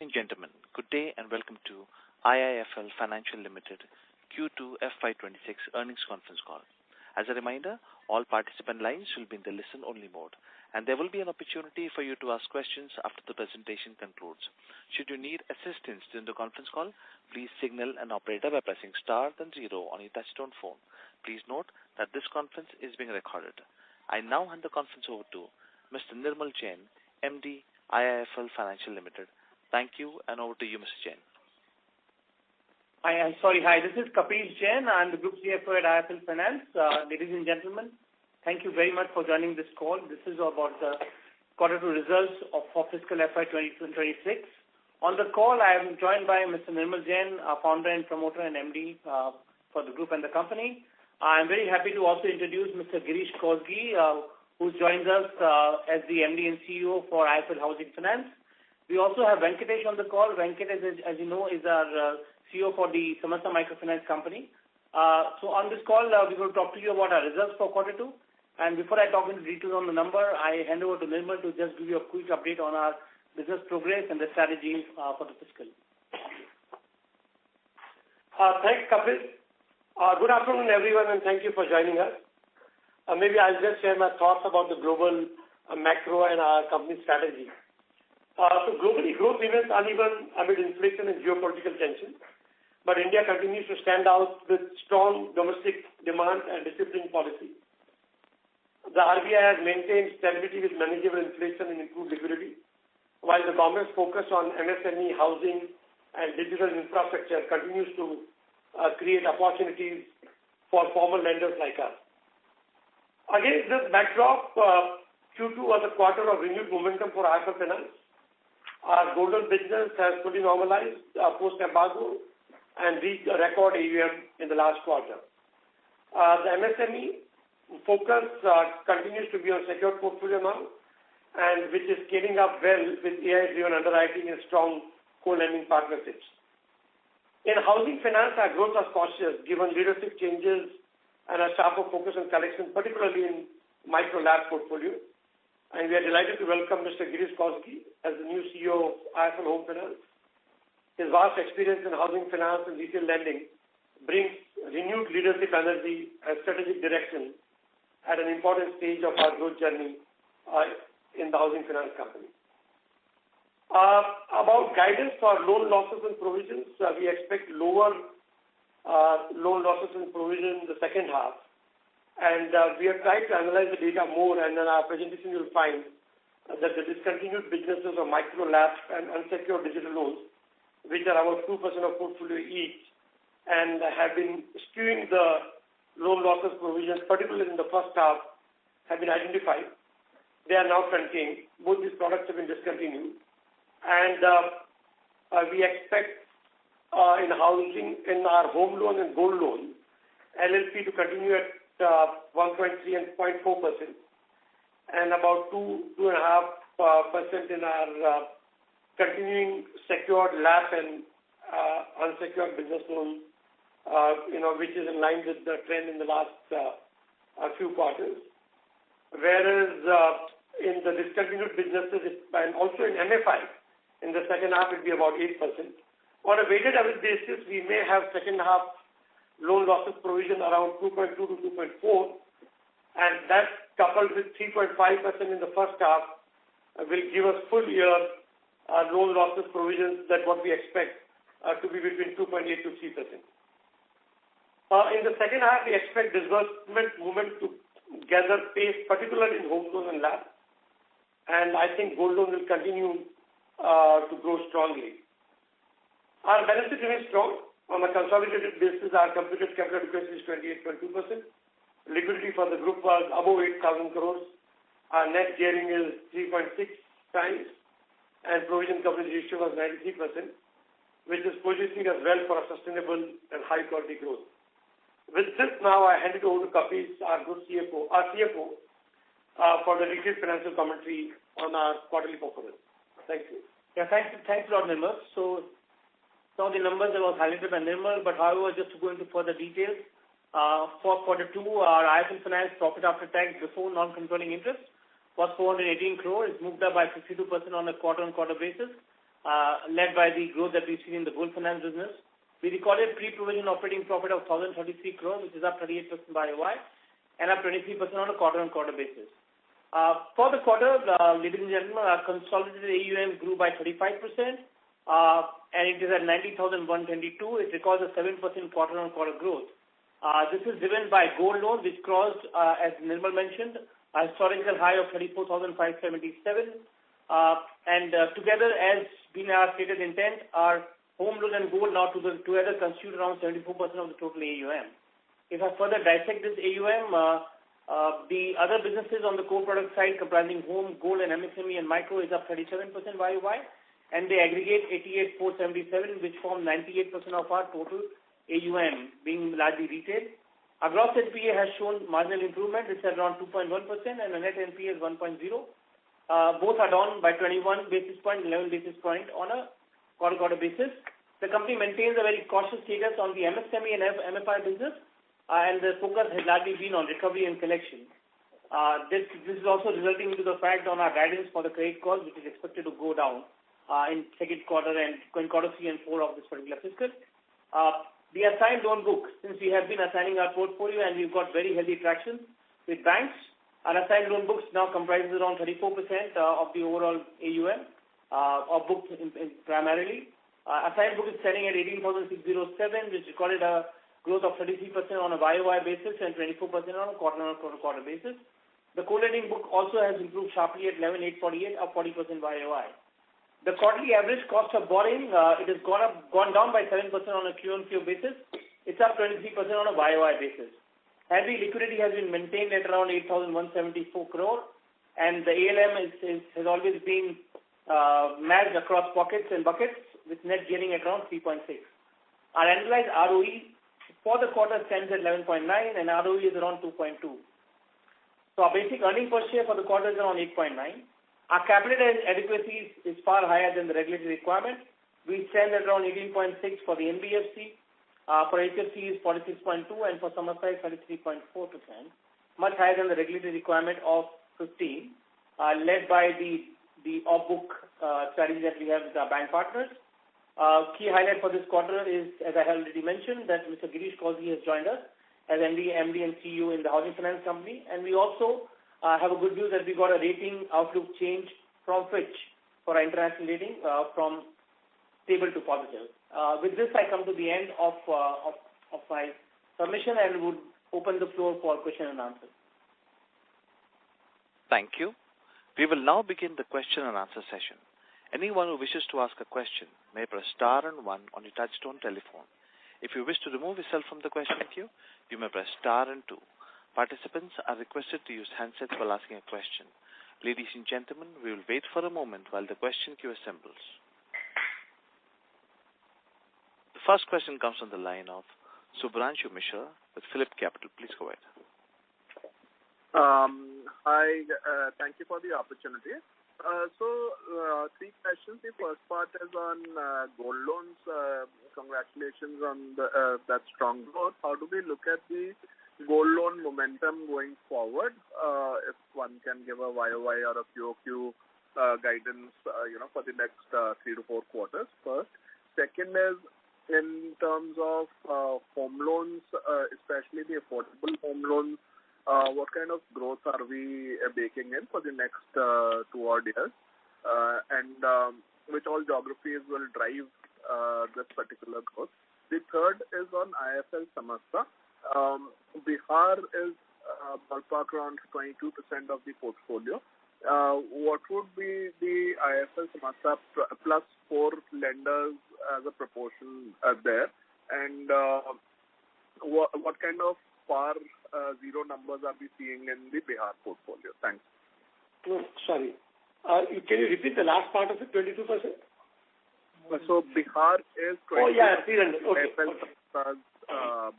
and gentlemen, good day and welcome to IIFL Financial Limited Q2FY26 earnings conference call. As a reminder, all participant lines will be in the listen-only mode, and there will be an opportunity for you to ask questions after the presentation concludes. Should you need assistance during the conference call, please signal an operator by pressing star then 0 on your touchtone phone. Please note that this conference is being recorded. I now hand the conference over to Mr. Nirmal Jain, MD, IIFL Financial Limited. Thank you, and over to you, Mr. Jain. Hi, this is Kapish Jain. I'm the Group CFO at IIFL Finance. Ladies and gentlemen, thank you very much for joining this call. This is about the Q2 results for fiscal FY 2026. On the call, I am joined by Mr. Nirmal Jain, our founder and promoter and MD for the group and the company. I'm very happy to also introduce Mr. Girish Kousgi, who joins us as the MD and CEO for IIFL Housing Finance. We also have Venkatesh on the call. Venkatesh, as you know, is our CEO for the Samasta Microfinance Company. So on this call, we will talk to you about our results for Q2. And before I talk into details on the number, I hand over to Nirmal to just give you a quick update on our business progress and the strategies for the fiscal. Thanks, Kapil. Good afternoon, everyone, and thank you for joining us. Maybe I'll just share my thoughts about the global macro and our company strategy. So globally, growth remains uneven amid inflation and geopolitical tension, but India continues to stand out with strong domestic demand and disciplined policy. The RBI has maintained stability with manageable inflation and improved liquidity, while the government's focus on MSME, housing, and digital infrastructure continues to create opportunities for formal lenders like us. Against this backdrop, Q2 was a quarter of renewed momentum for IIFL Finance. Our gold loan business has fully normalized post-embargo and reached a record AUM in the last quarter. The MSME focus continues to be on secured portfolio now, and which is scaling up well with AI-driven underwriting and strong co-lending partnerships. In housing finance, our growth was cautious given leadership changes and a sharper focus on collection, particularly in micro-LAP portfolio. And we are delighted to welcome Mr. Girish Kousgi as the new CEO of IIFL Home Finance. His vast experience in housing finance and retail lending brings renewed leadership energy and strategic direction at an important stage of our growth journey in the housing finance company. About guidance for loan losses and provisions, we expect lower loan losses and provision in the second half. And we have tried to analyze the data more, and in our presentation you'll find that the discontinued businesses of micro LAP and unsecured digital loans, which are about 2% of portfolio each, and have been skewing the loan losses provisions, particularly in the first half, have been identified. They are now contained. Both these products have been discontinued. And we expect in housing, in our home loan and gold loan, LLP to continue at 1.3 and 0.4%, and about 2.5% in our continuing secured LAP and unsecured business loan, which is in line with the trend in the last few quarters. Whereas in the discontinued businesses, and also in MFI, in the second half it will be about 8%. On a weighted average basis, we may have second half loan losses provision around 2.2 to 2.4, and that coupled with 3.5% in the first half will give us full year loan losses provisions that what we expect to be between 2.8 to 3%. In the second half, we expect disbursement movement to gather pace, particularly in home loan and LAP, and I think gold loan will continue to grow strongly. Our balance sheet remains strong. On a consolidated basis, our computed capital adequacy is 28.2%. Liquidity for the group was above 8,000 crores. Our net gearing is 3.6 times, and provision coverage ratio was 93%, which is positioning us well for a sustainable and high-quality growth. With this, now I hand it over to Kapish, our CFO, for the detailed financial commentary on our quarterly performance. Thank you. Yeah, thanks a lot, Nirmal. So some of the numbers that was highlighted by Nirmal, but however, just to go into further details, for Q2, our IIFL Finance profit after tax before non-controlling interest was 418 crore. It's moved up by 52% on a quarter-on-quarter basis. led by the growth that we've seen in the gold finance business. We recorded pre-provision operating profit of 1,033 crores, which is up 38% YOY and up 23% on a quarter-on-quarter basis. For the quarter, ladies and gentlemen, our consolidated AUM grew by 35%, and it is at 90,122. It records a 7% quarter-on-quarter growth. This is driven by gold loans, which crossed, as Nirmal mentioned, a historical high of 34,577. And together, as been our stated intent, our home loan and gold now together constitute around 74% of the total AUM. If I further dissect this AUM, the other businesses on the core product side comprising home, gold, and MSME and micro is up 37% YOY, and they aggregate 88,477, which form 98% of our total AUM, being largely retail. Our gross NPA has shown marginal improvement. It's at around 2.1%, and the net NPA is 1.0. Both are down by 21 basis points, 11 basis points on a quarter-quarter basis. The company maintains a very cautious status on the MSME and MFI business, and the focus has largely been on recovery and collection. This is also resulting into the fact on our guidance for the credit cost, which is expected to go down in second quarter and in quarter 3 and 4 of this particular fiscal. The assigned loan book, since we have been assigning our portfolio and we've got very healthy traction with banks, our assigned loan books now comprises around 34% of the overall AUM, or booked primarily. Assigned book is standing at 18,607, which recorded a growth of 33% on a YOY basis and 24% on a quarter-on-quarter basis. The co-lending book also has improved sharply at 11,848, up 40% YOY. The quarterly average cost of borrowing, it has gone down by 7% on a Q-on-Q basis. It's up 23% on a YOY basis. Healthy liquidity has been maintained at around 8,174 crore, and the ALM has always been matched across pockets and buckets, with net gearing at around 3.6. Our annualized ROE for the quarter stands at 11.9, and ROE is around 2.2. So our basic earning per share for the quarter is around 8.9. Our capital adequacy is far higher than the regulatory requirement. We stand at around 18.6 for the NBFC. For HFC is 46.2, and for Samasta is 33.4%, much higher than the regulatory requirement of 15, led by the off-book strategy that we have with our bank partners. Key highlight for this quarter is, as I have already mentioned, that Mr. Girish Kousgi has joined us as MD and CEO in the housing finance company, and we also have a good news that we got a rating outlook change from Fitch for our international rating from stable to positive. With this, I come to the end of my submission and would open the floor for question and answer. Thank you. We will now begin the question and answer session. Anyone who wishes to ask a question may press star and 1 on your touchtone telephone. If you wish to remove yourself from the question queue, you may press star and 2. Participants are requested to use handsets while asking a question. Ladies and gentlemen, we will wait for a moment while the question queue assembles. The first question comes from the line of Subhranshu Mishra with Phillip Capital. Please go ahead. Hi, thank you for the opportunity. Three questions. The first part is on gold loans. Congratulations on that strong growth. How do we look at the gold loan momentum going forward? If one can give a YOY or a QOQ guidance, for the next 3 to 4 quarters. First. Second is in terms of home loans, especially the affordable home loans. What kind of growth are we baking in for the next 2 odd years? And which all geographies will drive this particular growth? The third is on IIFL Samasta. Bihar is ballpark around 22% of the portfolio. What would be the IIFL Samasta plus 4 lenders as a proportion there? And what kind of PAR 0 numbers are we seeing in the Bihar portfolio? Thanks. No, sorry. Can you repeat the last part of it, 22%? So Bihar is 22%. Oh, yeah, 300. Okay.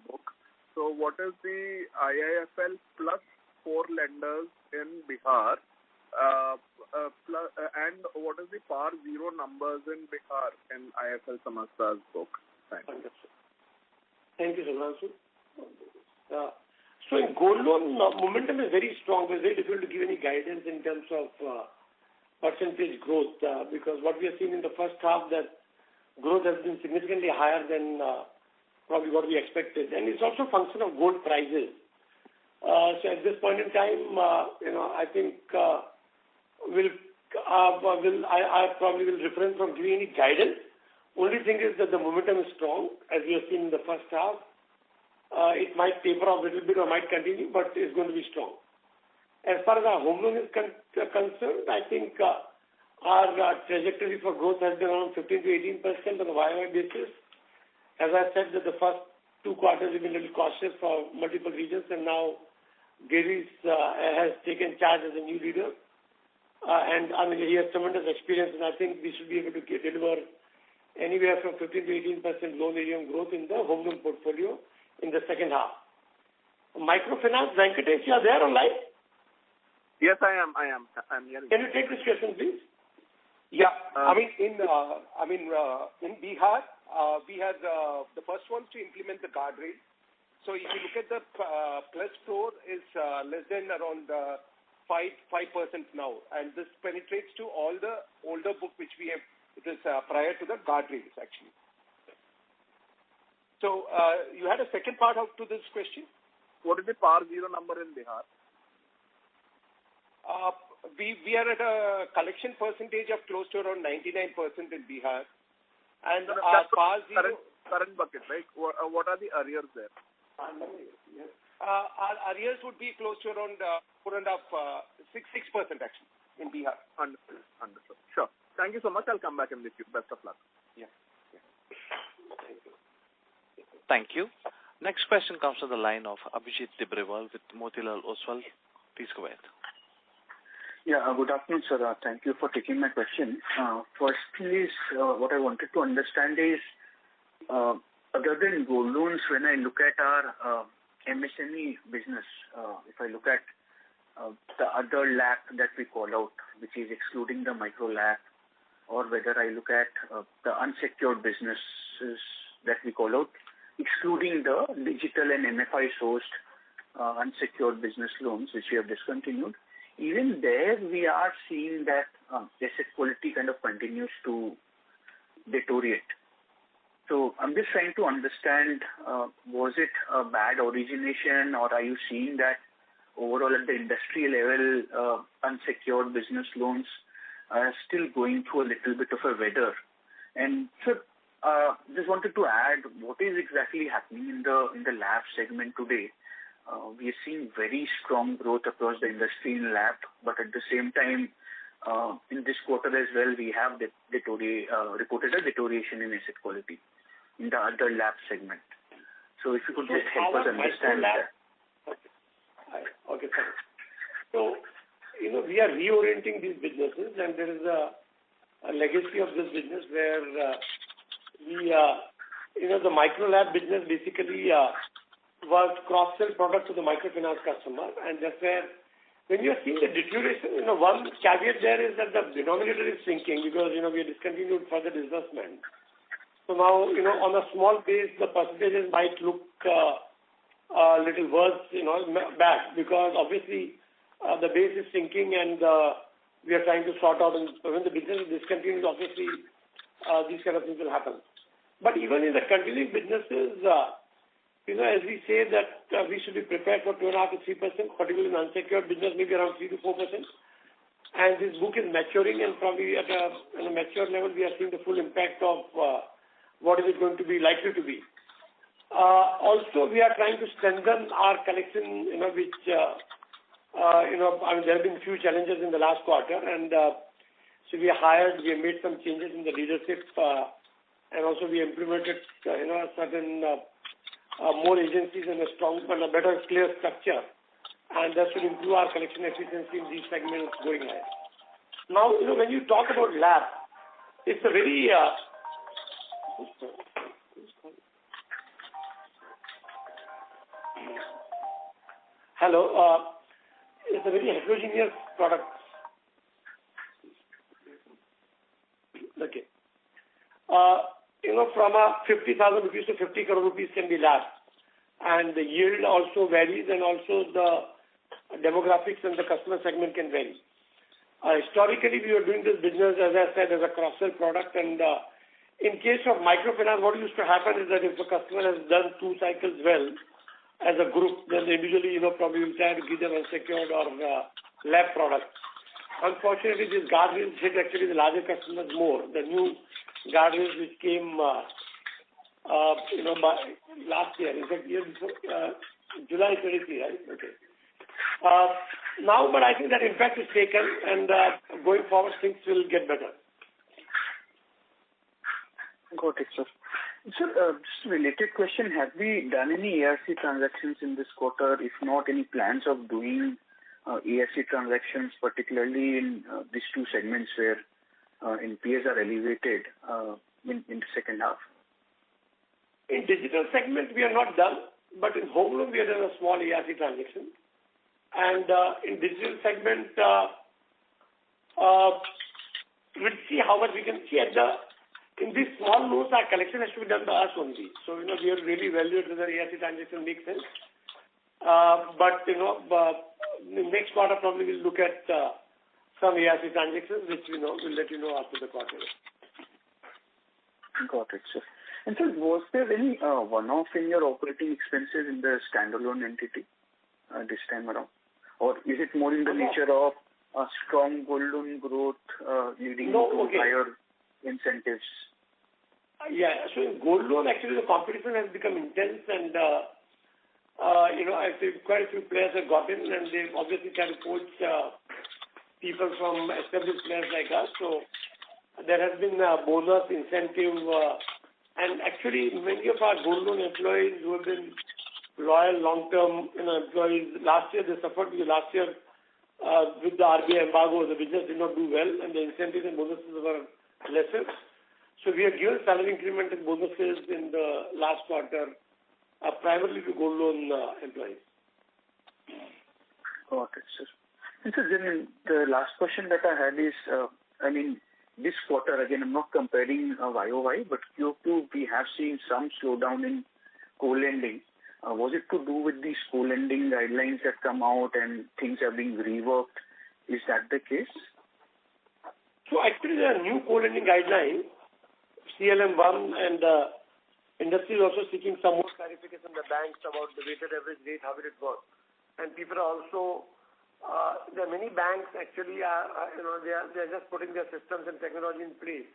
Book. So what is the IIFL plus 4 lenders in Bihar? And what is the PAR 0 numbers in Bihar in IIFL Samasta's book? Thanks. Thank you, Subhranshu. So in gold loan, momentum is very strong. It's very difficult to give any guidance in terms of percentage growth because what we have seen in the first half that growth has been significantly higher than probably what we expected. And it's also a function of gold prices. So at this point in time, I think I probably will refrain from giving any guidance. Only thing is that the momentum is strong, as we have seen in the first half. It might taper off a little bit or might continue, but it's going to be strong. As far as our home loan is concerned, I think our trajectory for growth has been around 15 to 18% on a YOY basis. As I said, that the first 2 quarters have been a little cautious for multiple regions, and now Gary has taken charge as a new leader. And I mean, he has tremendous experience, and I think we should be able to deliver anywhere from 15 to 18% loan AUM growth in the home loan portfolio in the second half. Microfinance, Venkatesh, you are there online? Yes, I am. I'm hearing. Can you take this question, please? Yeah, in Bihar, we had the first ones to implement the guardrail. So if you look at the plus score is less than around 5% now, and this penetrates to all the older book which we have. It is prior to the guardrails actually. So you had a second part to this question. What is the PAR 0 number in Bihar? We are at a collection percentage of close to around 99% in Bihar, and our PAR 0 current bucket, right? What are the arrears there? Our arrears would be close to around 6% actually in Bihar. Understood. Sure. Thank you so much. I'll come back in with you. Best of luck. Yeah. Thank you. Next question comes from the line of Abhijit Tibrewal with Motilal Oswal. Please go ahead. Yeah, good afternoon, sir. Thank you for taking my question. Firstly, what I wanted to understand is, other than gold loans, when I look at our MSME business, if I look at the other LAP that we call out, which is excluding the micro LAP, or whether I look at the unsecured businesses that we call out, excluding the digital and MFI sourced unsecured business loans, which we have discontinued, even there we are seeing that asset quality kind of continues to deteriorate. So I'm just trying to understand, was it a bad origination, or are you seeing that overall at the industry level, unsecured business loans are still going through a little bit of a weather? And so just wanted to add, what is exactly happening in the LAP segment today? We are seeing very strong growth across the industry in LAP, but at the same time, in this quarter as well, we have reported a deterioration in asset quality in the other LAP segment. So if you could just help us understand that. Okay, sir. So, we are reorienting these businesses, and there is a legacy of this business where the micro LAP business basically was cross-sell product to the microfinance customer, and that's where when you are seeing the deterioration, one caveat there is that the denominator is shrinking because, we have discontinued further disbursement. So now, on a small base, the percentages might look a little worse, back, because obviously the base is shrinking and we are trying to sort out, and when the business is discontinued, obviously these kind of things will happen. But even in the continuing businesses, as we say that we should be prepared for 2.5% to 3%, particularly in unsecured business, maybe around 3 to 4%. And this book is maturing, and probably at a mature level, we are seeing the full impact of what is it going to be likely to be. Also, we are trying to strengthen our collection, which, there have been few challenges in the last quarter, and so we have made some changes in the leadership, and also we implemented, certain more agencies and a better, clear structure, and that should improve our collection efficiency in these segments going ahead. Now, when you talk about LAP, it's a very it's a very heterogeneous product. Okay. From a 50,000 rupees to 50 crore rupees can be LAP, and the yield also varies, and also the demographics and the customer segment can vary. Historically, we were doing this business, as I said, as a cross-sell product. And in case of microfinance, what used to happen is that if the customer has done 2 cycles well as a group, then individually, probably we'll try to give them unsecured or LAP product. Unfortunately, these guardrails hit actually the larger customers more. The new guardrails which came, by last year, in fact, year before, July 23, right? Okay. Now, but I think that impact is taken, and going forward, things will get better. Got it, sir. Sir, just a related question. Have we done any ARC transactions in this quarter? If not, any plans of doing ARC transactions, particularly in these 2 segments where NPAs are elevated in the second half? In digital segment, we are not done, but in home loan, we have done a small ARC transaction. And in digital segment, we'll see how much we can see in these small loans, our collection has to be done by us only. So, we have really valued whether ARC transaction makes sense. But, the next quarter probably we'll look at some ARC transactions, which, we'll let you know after the quarter. Got it, sir. And sir, was there any one-off in your operating expenses in the standalone entity this time around? Or is it more in the nature of a strong gold loan growth leading to higher incentives? Yeah. So in gold loan, actually, the competition has become intense, and I think quite a few players have got in, and they've obviously tried to poach people from established players like us. So there has been a bonus incentive, and actually many of our gold loan employees who have been loyal long-term employees, last year they suffered because last year with the RBI embargo, the business did not do well, and the incentives and bonuses were lesser. So we have given salary increment and bonuses in the last quarter, primarily to gold loan employees. Got it, sir. And so then the last question that I had is, this quarter, again, I'm not comparing YOY, but Q2, we have seen some slowdown in co-lending. Was it to do with these co-lending guidelines that come out and things are being reworked? Is that the case? So actually, there are new co-lending guidelines, CLM1, and industry is also seeking some more clarification from the banks about the weighted average rate, how will it work. And people are also, there are many banks actually, they are just putting their systems and technology in place.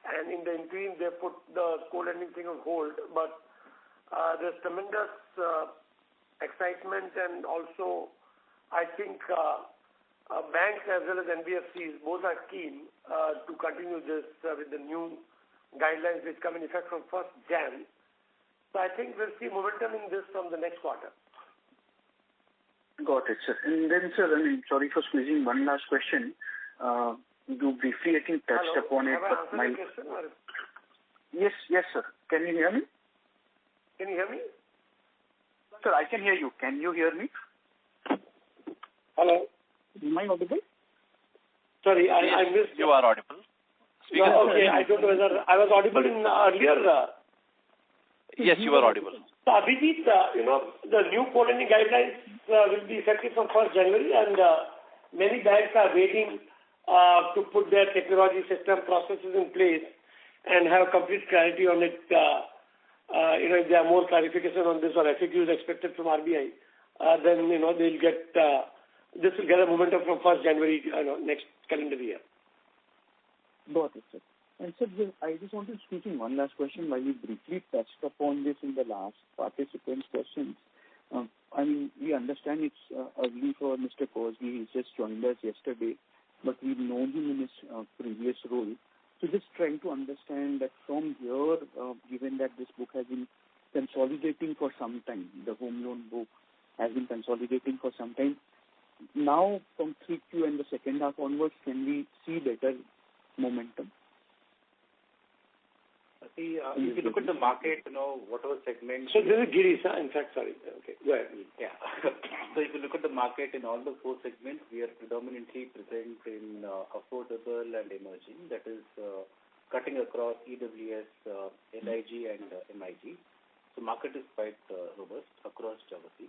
And in the interim, they put the co-lending thing on hold. But there's tremendous excitement, and also I think banks as well as NBFCs both are keen to continue this with the new guidelines which come in effect from 1st Jan. So I think we'll see momentum in this from the next quarter. Got it, sir. And then, sir, sorry for squeezing one last question. You briefly, I think, touched upon it. Have I answered the question? Or? Yes, sir. Can you hear me? Can you hear me? Sir, I can hear you. Can you hear me? Hello? Am I audible? Sorry, I missed. You are audible. Okay, I don't know whether I was audible in earlier. Yes, you are audible. So, Abhijit, the new co-lending guidelines will be effective from 1st January, and many banks are waiting to put their technology system processes in place and have complete clarity on it. If there are more clarification on this or FAQ is expected from RBI, then, they'll get, this will get a momentum from 1st January, next calendar year. Got it, sir. And sir, I just wanted to speak in one last question while we briefly touched upon this in the last participant's questions. We understand it's early for Mr. Cosby. He's just joined us yesterday, but we've known him in his previous role. So just trying to understand that from here, given that this book has been consolidating for some time, the home loan book has been consolidating for some time. Now, from 3Q and the second half onwards, can we see better momentum? See, if you look at the market, whatever segment. So this is Girish, in fact, sorry. Okay, go ahead. Yeah. So if you look at the market in all the 4 segments, we are predominantly present in affordable and emerging. That is cutting across EWS, LIG and MIG. So market is quite robust across geography.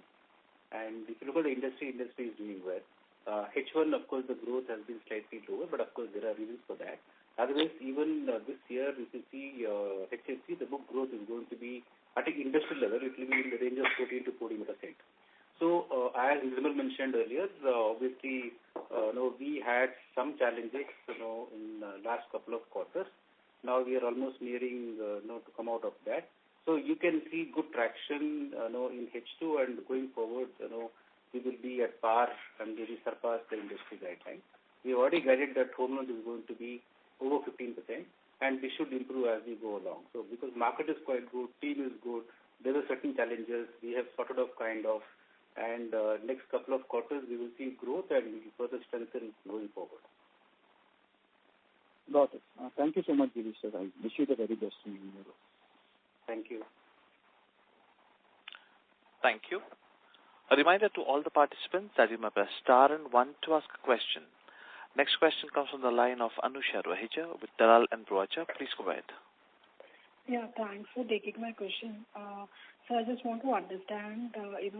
And if you look at the industry is doing well. H1, of course, the growth has been slightly lower, but of course, there are reasons for that. Otherwise, even this year, if you see HFC, the book growth is going to be, at an industrial level, it will be in the range of 14 to 14%. So, as Nirmal mentioned earlier, obviously, we had some challenges, in last couple of quarters. Now we are almost nearing, to come out of that. So you can see good traction, in H2, and going forward, we will be at par and maybe surpass the industry guideline. We already guided that home loan is going to be over 15%, and we should improve as we go along. So because market is quite good, team is good, there are certain challenges we have sorted out kind of, and next couple of quarters we will see growth and we will further strengthen going forward. Got it. Thank you so much, Girish sir. I wish you the very best in your role. Thank you. Thank you. A reminder to all the participants that you may press star and 1 to ask a question. Next question comes from the line of Anusha Rohija with Dalal & Broacha. Please go ahead. Yeah, thanks for taking my question. So I just want to understand,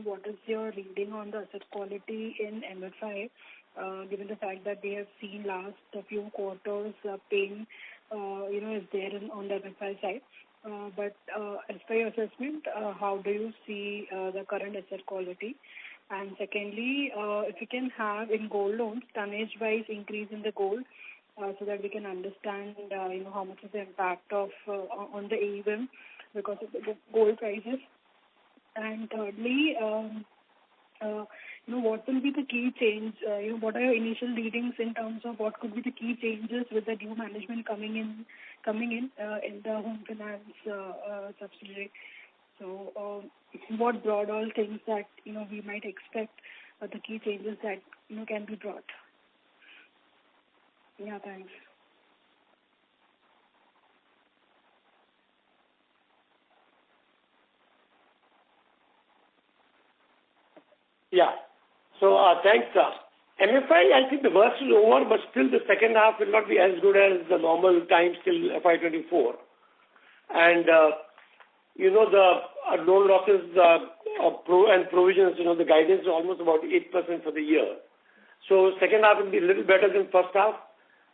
what is your reading on the asset quality in MFI, given the fact that we have seen last few quarters pain, is there on the MFI side. But as per your assessment, how do you see the current asset quality? And secondly, if we can have in gold loans, tonnage-wise increase in the gold, so that we can understand, how much is the impact of on the AUM because of the gold prices. And thirdly, what will be the key change? What are your initial readings in terms of what could be the key changes with the new management coming in the home finance subsidiary? So, what broad all things that we might expect the key changes that can be brought? Yeah, thanks. Yeah. So thanks. MFI, I think the worst is over, but still the second half will not be as good as the normal times till FY24. And the loan losses and provisions, the guidance is almost about 8% for the year. So second half will be a little better than first half,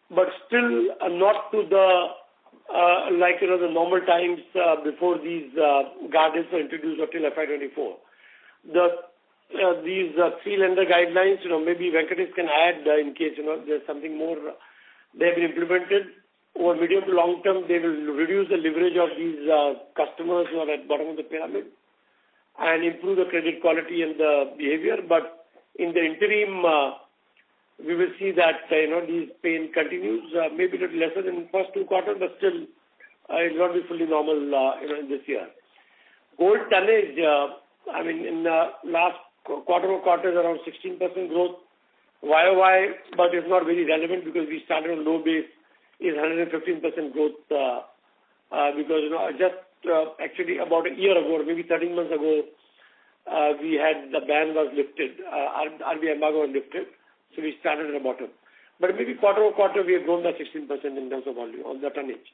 but still not to the the normal times before these guardrails were introduced until FY24. These three lender guidelines, maybe Venkatesh can add in case there's something more they have been implemented. Over medium to long term, they will reduce the leverage of these customers who are at bottom of the pyramid and improve the credit quality and the behavior. But in the interim, we will see that these pain continues. Maybe a little lesser than the first 2 quarters, but still it will not be fully normal in this year. Gold tonnage, in the last quarter-over-quarter is around 16% growth. YOY, but it's not very relevant because we started on low base, is 115% growth because just actually about a year ago, or maybe 13 months ago, we had the ban was lifted, RBI embargo was lifted, so we started at the bottom. But maybe quarter-over-quarter we have grown by 16% in terms of volume on the tonnage.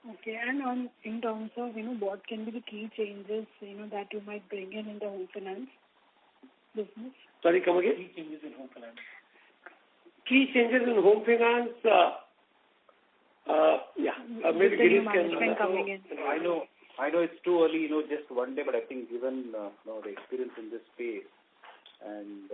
Okay, and in terms of what can be the key changes that you might bring in the home finance business? Sorry, come again? Key changes in home finance. Key changes in home finance, maybe Girish can. Coming in. I know it's too early, just one day, but I think given the experience in this space and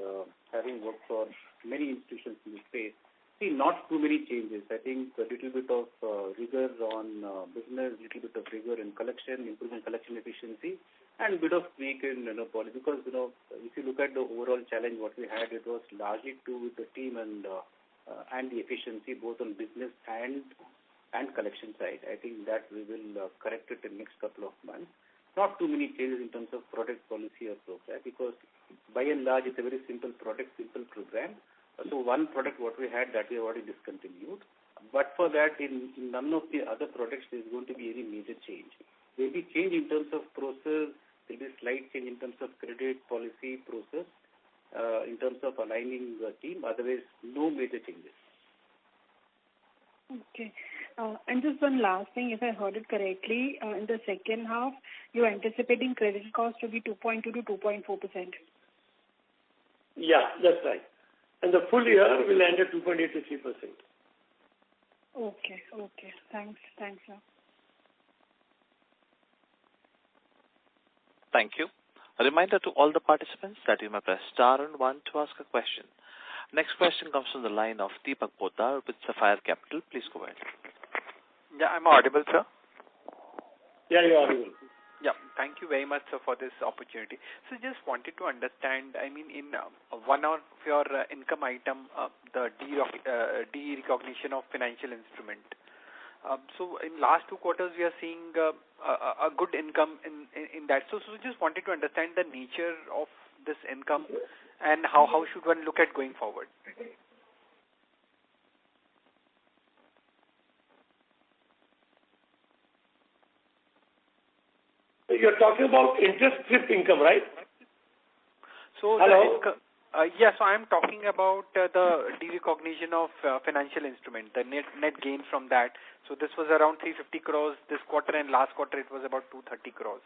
having worked for many institutions in this space, not too many changes. I think a little bit of rigor on business, little bit of rigor in collection, improving collection efficiency, and a bit of tweak in policy. Because if you look at the overall challenge, what we had, it was largely to do with the team and the efficiency both on business and collection side. I think that we will correct it in next couple of months. Not too many changes in terms of product policy or program, because by and large it's a very simple product, simple program. So one product what we had that we have already discontinued. But for that, in none of the other products there is going to be any major change. There will be change in terms of process, there will be slight change in terms of credit policy process, in terms of aligning the team. Otherwise, no major changes. Okay. And just one last thing, if I heard it correctly, in the second half, you're anticipating credit cost to be 2.2 to 2.4%. Yeah, that's right. And the full year will end at 2.8 to 3%. Okay. Thanks, sir. Thank you. A reminder to all the participants that you may press star and one to ask a question. Next question comes from the line of Deepak Poddar with Sapphire Capital. Please go ahead. Yeah, I'm audible, sir. Yeah, you're audible. Yeah, thank you very much, sir, for this opportunity. So just wanted to understand, I mean, in one of your income item, the de-recognition of financial instrument. So in last 2 quarters, we are seeing a good income in that. So just wanted to understand the nature of this income and how should one look at going forward. So you're talking about interest strip income, right? So hello? Yes, so I'm talking about the derecognition of financial instrument, the net gain from that. So this was around 350 crores this quarter, and last quarter it was about 230 crores.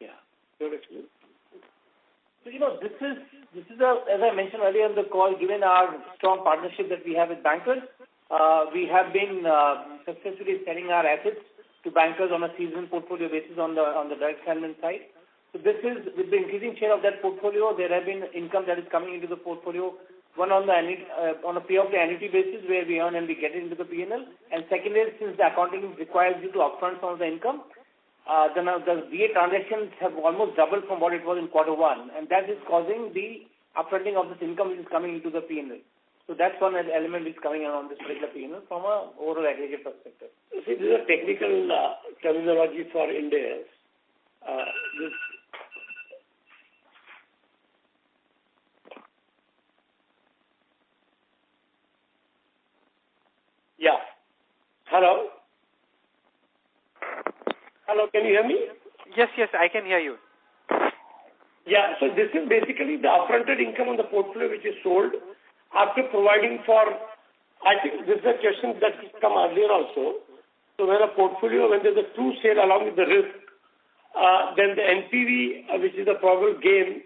Yeah. So, this is as I mentioned earlier in the call, given our strong partnership that we have with bankers, we have been successfully selling our assets to bankers on a seasonal portfolio basis on the direct settlement side. So this is, with the increasing share of that portfolio, there have been income that is coming into the portfolio, one on a pay of the annuity basis where we earn and we get it into the P&L. And second is, since the accounting requires you to upfront some of the income, the VA transactions have almost doubled from what it was in Q1, and that is causing the upfronting of this income which is coming into the P&L. So that's one element which is coming on this particular P&L from an overall aggregate perspective. See, this is a technical terminology for Ind AS. Yeah. Hello? Hello, can you hear me? Yes, I can hear you. Yeah, so this is basically the upfronted income on the portfolio which is sold after providing for, I think this is a question that has come earlier also. So when there's a true sale along with the risk, then the NPV, which is the probable gain,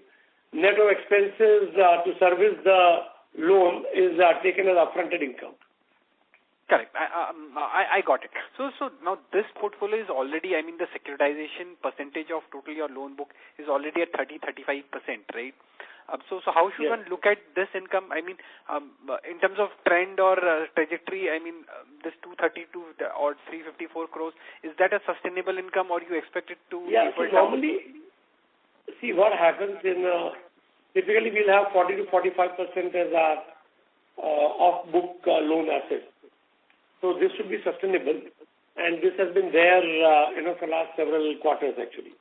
net of expenses to service the loan, is taken as upfronted income. Correct. I got it. So now this portfolio is already, I mean, the securitization percentage of total your loan book is already at 30-35%, right? So how should one look at this income? I mean, in terms of trend or trajectory, I mean, this 232 or 354 crores, is that a sustainable income or you expect it to? Yeah, so normally, see what happens typically we'll have 40 to 45% as our off-book loan assets. So this should be sustainable, and this has been there, for last several quarters actually.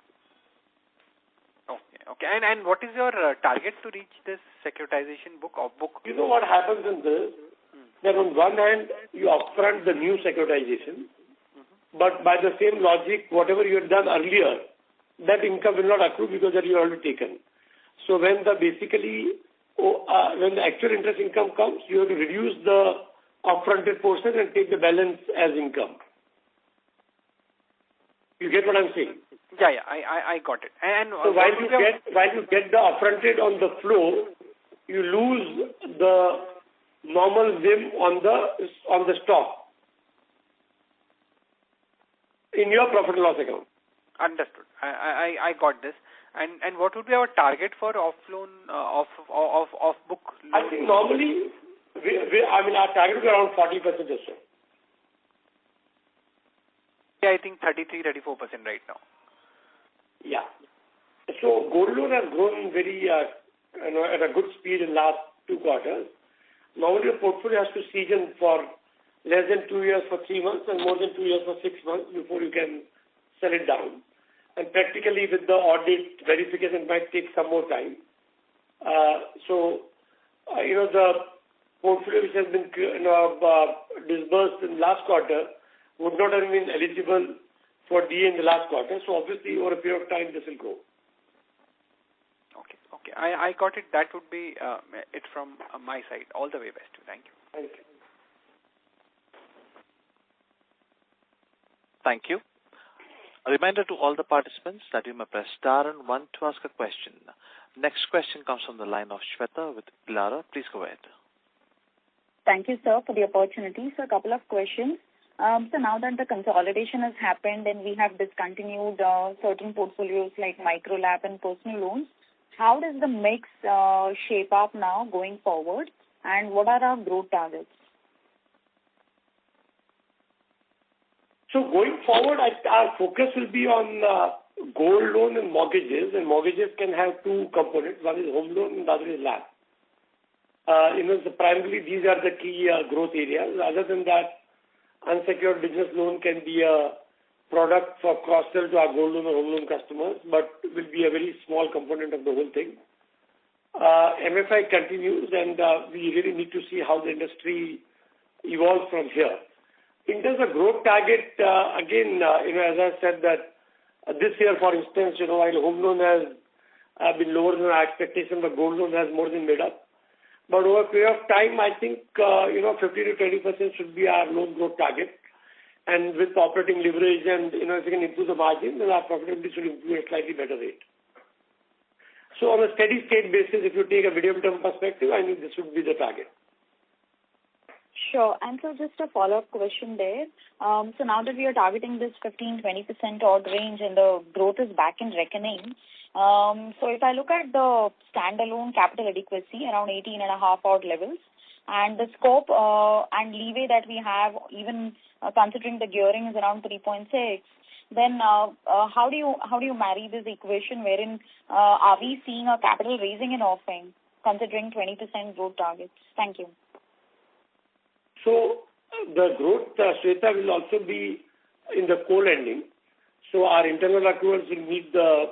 Okay. And what is your target to reach this securitization book, off-book? You know what happens in this? That on one hand, you upfront the new securitization, but by the same logic, whatever you had done earlier, that income will not accrue because that you already taken. So when the actual interest income comes, you have to reduce the upfronted portion and take the balance as income. You get what I'm saying? Yeah, I got it. And so while you get the upfronted on the flow, you lose the normal VIM on the stock in your profit and loss account. Understood. I got this. And what would be our target for off loan off book loan? I think normally our target is around 40% or so. Yeah, I think 33-34% right now. Yeah. So gold loan has grown very at a good speed in last 2 quarters. Normally a portfolio has to season for less than 2 years for 3 months and more than 2 years for 6 months before you can sell it down. And practically with the audit verification it might take some more time. The portfolio which has been disbursed in last quarter would not have been eligible for DA in the last quarter. So obviously over a period of time this will grow. Okay. I got it. That would be it from my side. All the way best. Thank you. Thank you. Thank you. A reminder to all the participants that you may press star and one to ask a question. Next question comes from the line of Shweta with Elara. Please go ahead. Thank you, sir, for the opportunity. So a couple of questions. So now that the consolidation has happened and we have discontinued certain portfolios like micro LAP and personal loans, how does the mix shape up now going forward, and what are our growth targets? So going forward, our focus will be on gold loan and mortgages can have two components. One is home loan and the other is LAP. So primarily these are the key growth areas. Other than that, unsecured business loan can be a product for cross-sell to our gold loan or home loan customers, but will be a very small component of the whole thing. MFI continues, and we really need to see how the industry evolves from here. In terms of growth target, again, as I said that this year, for instance, while home loan has been lower than our expectation, but gold loan has more than made up. But over a period of time, I think, 15 to 20% should be our loan growth target. And with operating leverage and, if we can improve the margin, then our profitability should improve at a slightly better rate. So on a steady state basis, if you take a medium-term perspective, I think this would be the target. Sure. And so just a follow-up question there. So now that we are targeting this 15-20% odd range and the growth is back in reckoning, so if I look at the standalone capital adequacy around 18.5 odd levels, and the scope and leeway that we have, even considering the gearing is around 3.6, then how do you marry this equation wherein are we seeing a capital raising and offering considering 20% growth targets? Thank you. So the growth, Shweta, will also be in the co-lending. So our internal accruals will meet the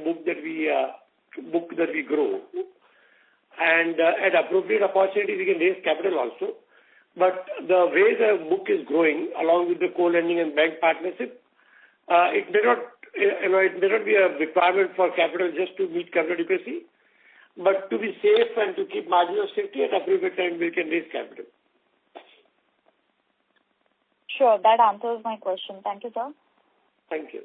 book that we grow, and at appropriate opportunity we can raise capital also. But the way the book is growing, along with the co-lending and bank partnership, it may not be a requirement for capital just to meet capital adequacy, but to be safe and to keep margin of safety at appropriate time we can raise capital. Sure, that answers my question. Thank you, sir. Thank you.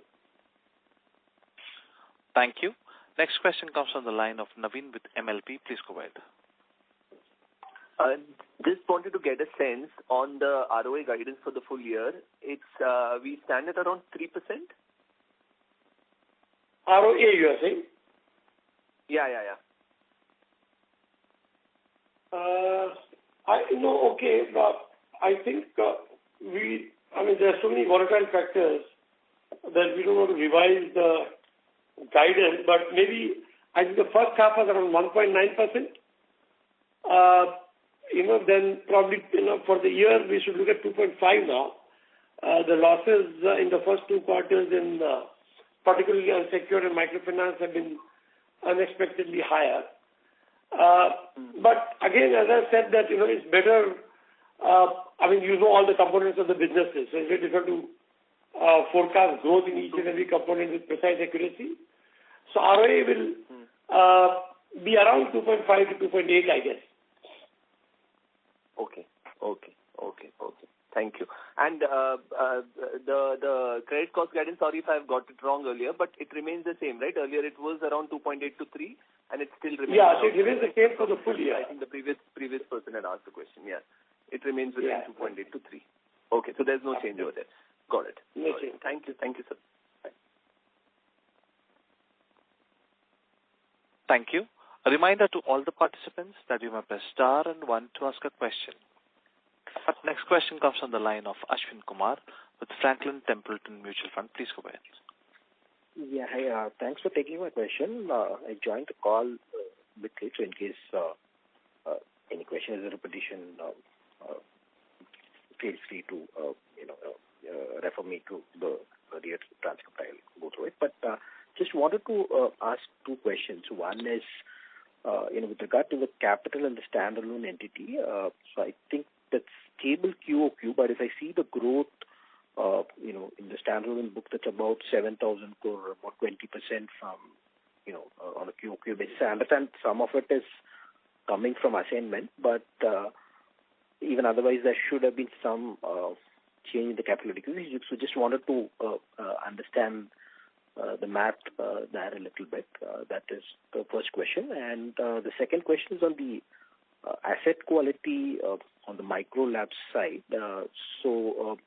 Thank you. Next question comes from the line of Naveen with MLP. Please go ahead. Just wanted to get a sense on the ROA guidance for the full year. It's we stand at around 3%. ROA, you are saying? Yeah. Okay, but I think there are so many volatile factors that we don't want to revise the guidance, but maybe I think the first half was around 1.9%. Then probably, for the year we should look at 2.5 now. The losses in the first two quarters in particularly unsecured and microfinance have been unexpectedly higher. But again, as I said that, it's better, all the components of the businesses, so it's very difficult to forecast growth in each and every component with precise accuracy. So ROA will be around 2.5 to 2.8, I guess. Okay. Thank you. And the credit cost guidance, sorry if I've got it wrong earlier, but it remains the same, right? Earlier it was around 2.8 to 3, and it still remains. Yeah, so it remains the same for the full year. I think the previous person had asked the question. Yeah, it remains within 2.8 to 3. Okay, so there's no change over there. Got it. No change. Thank you, sir. Thank you. A reminder to all the participants that you may press star and one to ask a question. Next question comes from the line of Ashwin Kumar with Franklin Templeton Mutual Fund. Please go ahead. Yeah, hi. Thanks for taking my question. I joined the call a bit late, so in case any question is a repetition, feel free to refer me to the earlier transcript. I'll go through it. But just wanted to ask two questions. One is, with regard to the capital and the standalone entity. So I think that's stable QOQ, but if I see the growth, in the standalone book, that's about 7,000 crore, about 20% from, on a QOQ basis. I understand some of it is coming from assignment, but even otherwise there should have been some change in the capital adequacy. So just wanted to understand the math there a little bit. That is the first question. And the second question is on the asset quality on the micro lab side. So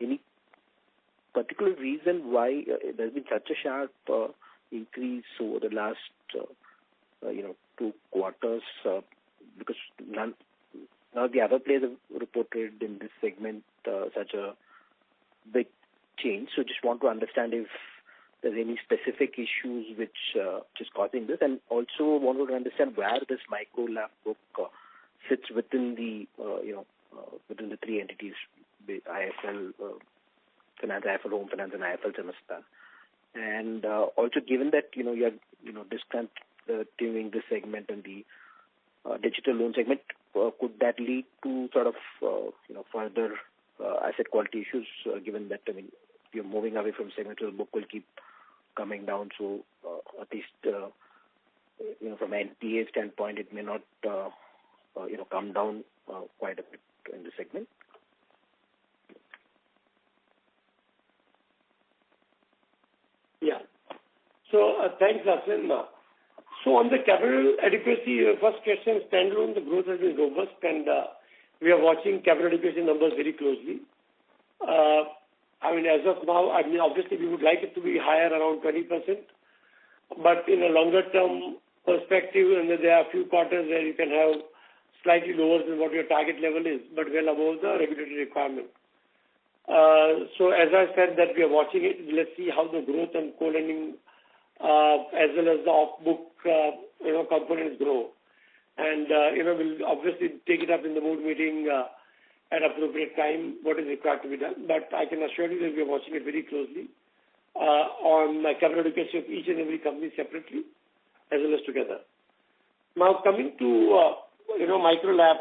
any particular reason why there's been such a sharp increase over the last 2 quarters? Because none of the other players have reported in this segment such a big change. So just want to understand if there's any specific issues which is causing this, and also wanted to understand where this micro lab book sits within the within the 3 entities, IIFL Finance, IIFL Home Finance, and IIFL Semester. And also, given that you are discontinuing this segment and the digital loan segment, could that lead to sort of further asset quality issues? Given that you're moving away from segment, so the book will keep coming down. So at least from an NPA standpoint, it may not come down quite a bit in the segment. Yeah. So thanks, Asim. So on the capital adequacy, first question, standalone, the growth has been robust, and we are watching capital adequacy numbers very closely. As of now, obviously we would like it to be higher, around 20%, but in a longer term perspective, and there are a few quarters where you can have slightly lower than what your target level is, but well above the regulatory requirement. So as I said, that we are watching it. Let's see how the growth and co-lending as well as the off-book components grow. And we'll obviously take it up in the board meeting at appropriate time, what is required to be done. But I can assure you that we are watching it very closely on capital adequacy of each and every company separately as well as together. Now coming to micro lab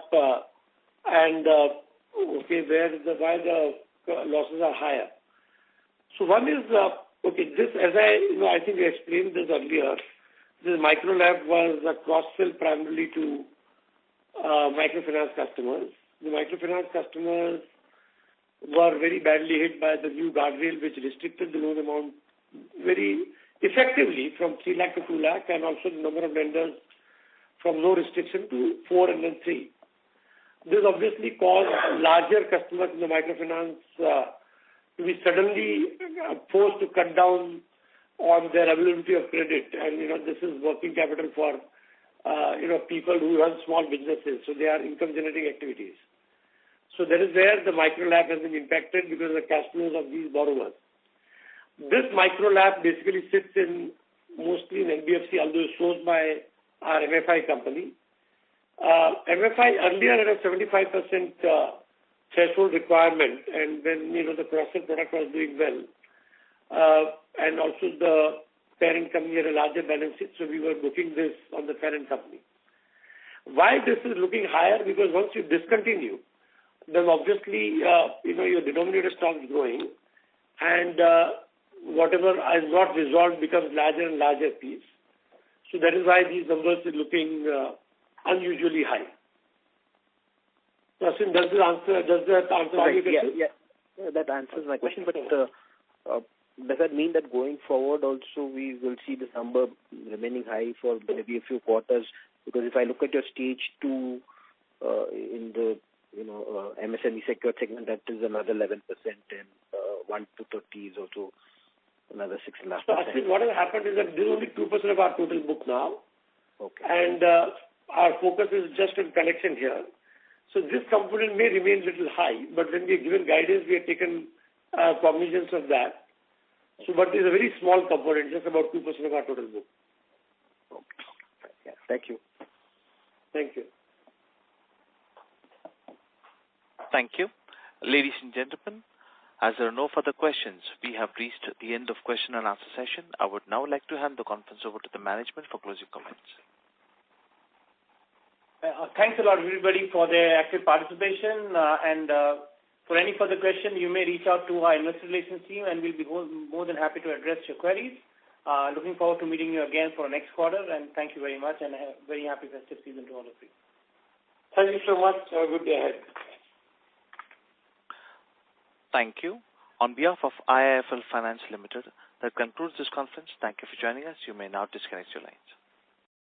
and why the losses are higher. So one is this, as I think we explained this earlier. This micro lab was a cross-sell primarily to microfinance customers. The microfinance customers were very badly hit by the new guardrail, which restricted the loan amount very effectively from 3 lakh to 2 lakh, and also the number of lenders from no restriction to 4 and then 3. This obviously caused larger customers in the microfinance to be suddenly forced to cut down on their availability of credit, and this is working capital for people who run small businesses, so they are income generating activities. So that is where the micro lab has been impacted because of the cash flows of these borrowers. This micro lab basically sits mostly in NBFC, although it's sourced by our MFI company. MFI earlier had a 75% threshold requirement, and when the cross-sell product was doing well, and also the parent company had a larger balance sheet, so we were booking this on the parent company. Why this is looking higher? Because once you discontinue, then obviously your denominator stops growing, and whatever is not resolved becomes larger and larger piece. So that is why these numbers are looking unusually high. Asim, does that answer all your questions? Yeah, that answers my question. But does that mean that going forward also we will see this number remaining high for maybe a few quarters? Because if I look at your stage 2 in the MSME secured segment, that is another 11%, and 1 to 30 is also another 6.5%. So I think what has happened is that this is only 2% of our total book now. Okay. And our focus is just on collection here. So this component may remain a little high, but when we are given guidance, we have taken cognizance of that. So, but it's a very small component, just about 2% of our total book. Okay. Yeah. Thank you. Thank you. Thank you. Ladies and gentlemen, as there are no further questions, we have reached the end of question and answer session. I would now like to hand the conference over to the management for closing comments. Thanks a lot, everybody, for their active participation. And for any further question, you may reach out to our investor relations team, and we'll be more than happy to address your queries. Looking forward to meeting you again for next quarter, and thank you very much, and a very happy festive season to all of you. Thank you so much. Have a good day ahead. Thank you. On behalf of IIFL Finance Limited, that concludes this conference. Thank you for joining us. You may now disconnect your lines.